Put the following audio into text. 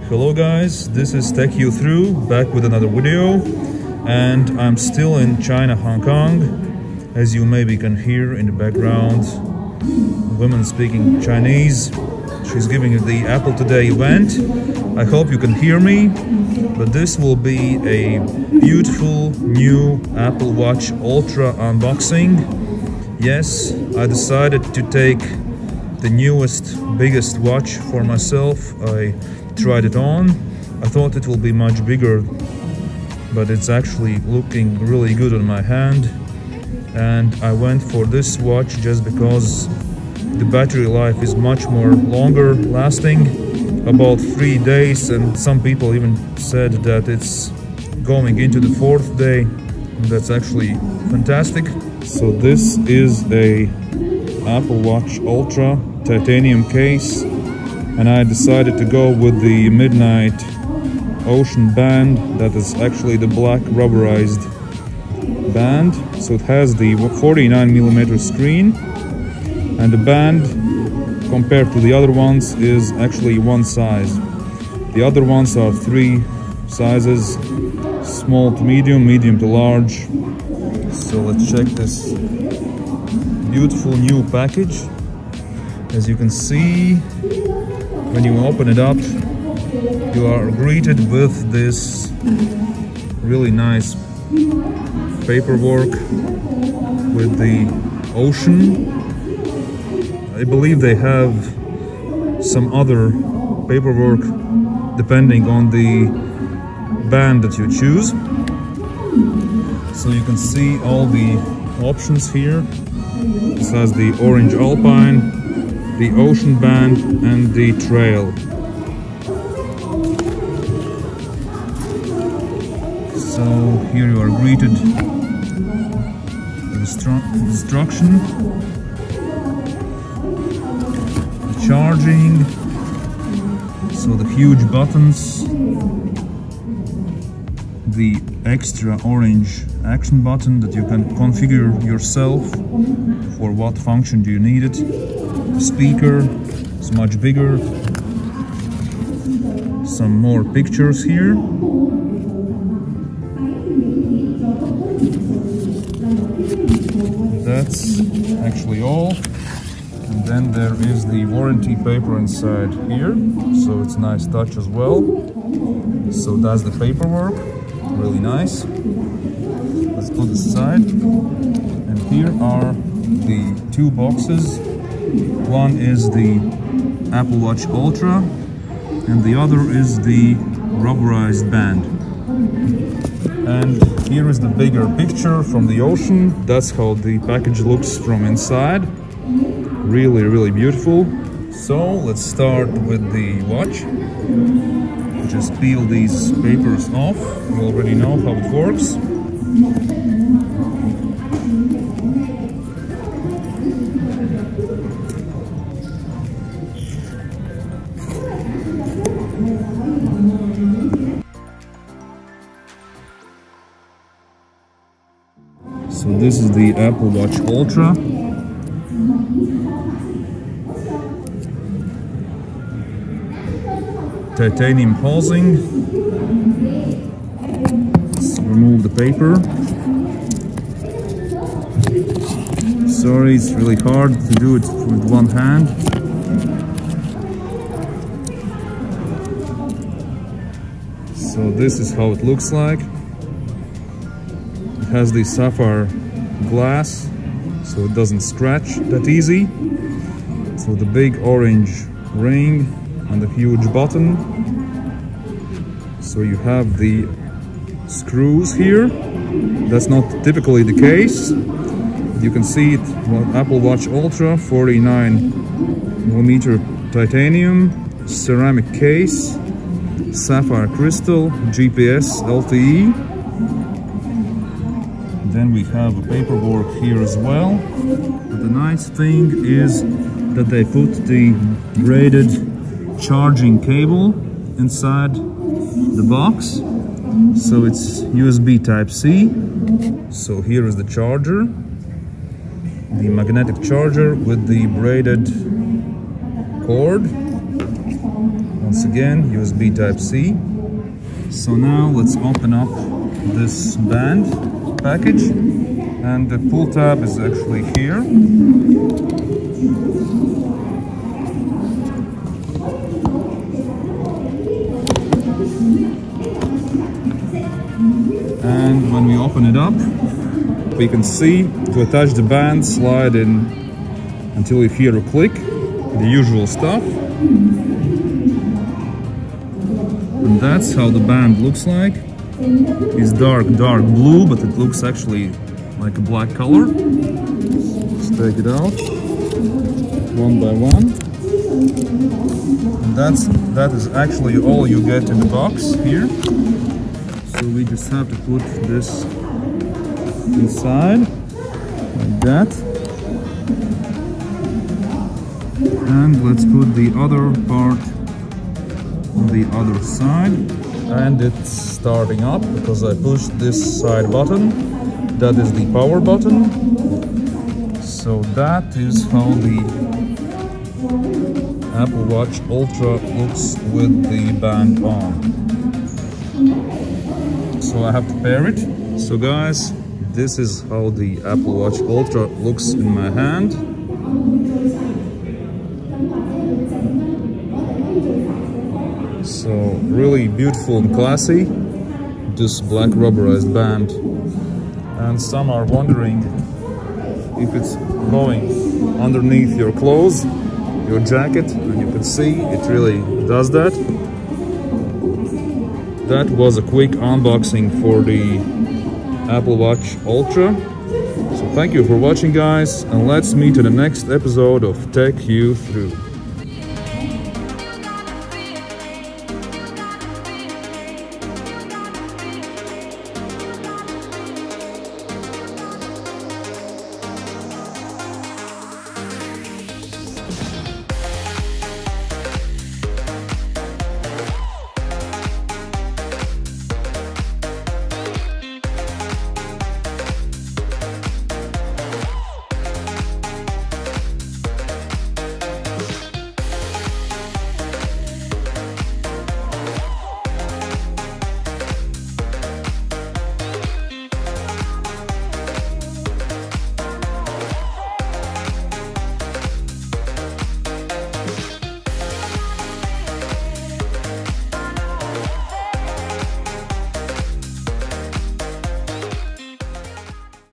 Hello guys, this is Tech You Through, back with another video, and I'm still in China, Hong Kong. As you maybe can hear in the background, a woman speaking Chinese. She's giving the Apple Today event. I hope you can hear me, but this will be a beautiful new Apple Watch Ultra unboxing. Yes, I decided to take the newest, biggest watch for myself. I tried it on. I thought it will be much bigger, but it's actually looking really good on my hand. And I went for this watch just because the battery life is much more longer lasting, about 3 days, and some people even said that it's going into the 4th day. That's actually fantastic. So this is a Apple Watch Ultra titanium case, and I decided to go with the Midnight Ocean band. That is actually the black rubberized band. So it has the 49mm screen, and the band compared to the other ones is actually one size. The other ones are 3 sizes: small to medium, medium to large. So let's check this beautiful new package. As you can see, when you open it up, you are greeted with this really nice paperwork with the ocean. I believe they have some other paperwork depending on the band that you choose. So you can see all the options here. This has the orange alpine, the ocean band, and the trail. So here you are greeted with instruction, the charging, so the huge buttons, the extra orange action button that you can configure yourself for what function do you need it. The speaker is much bigger. Some more pictures here. That's actually all. And then there is the warranty paper inside here. So it's a nice touch as well. So that's the paperwork. Really nice. Let's put this aside. And here are the 2 boxes. One is the Apple Watch Ultra, and the other is the rubberized band. And here is the bigger picture from the ocean. That's how the package looks from inside. Really, really beautiful. So let's start with the watch. Just peel these papers off. You already know how it works. So this is the Apple Watch Ultra. Titanium housing. Let's remove the paper. Sorry, it's really hard to do it with one hand. So this is how it looks like. It has the sapphire glass, so it doesn't scratch that easy. So the big orange ring and the huge button. So you have the screws here. That's not typically the case. You can see it, Apple Watch Ultra, 49mm titanium, ceramic case, sapphire crystal, GPS LTE. Then we have a paperwork here as well. But the nice thing is that they put the braided charging cable inside the box. So it's USB Type-C. So here is the charger, the magnetic charger with the braided cord. Once again USB Type-C. So now let's open up this band package, and the pull tab is actually here. And when we open it up, we can see to attach the band, slide in until you hear a click, the usual stuff. And that's how the band looks like. It's dark blue, but it looks actually like a black color. Let's take it out one by one. And that is actually all you get in the box here. So we just have to put this inside like that. And let's put the other part on the other side. And it's starting up because I pushed this side button. That is the power button. So that is how the Apple Watch Ultra looks with the band on. So I have to pair it. So guys, this is how the Apple Watch Ultra looks in my hand. So really beautiful and classy, this black rubberized band. And some are wondering if it's going underneath your clothes, your jacket, and you can see it really does that. That was a quick unboxing for the Apple Watch Ultra. So thank you for watching, guys, and let's meet in the next episode of Tech You Through.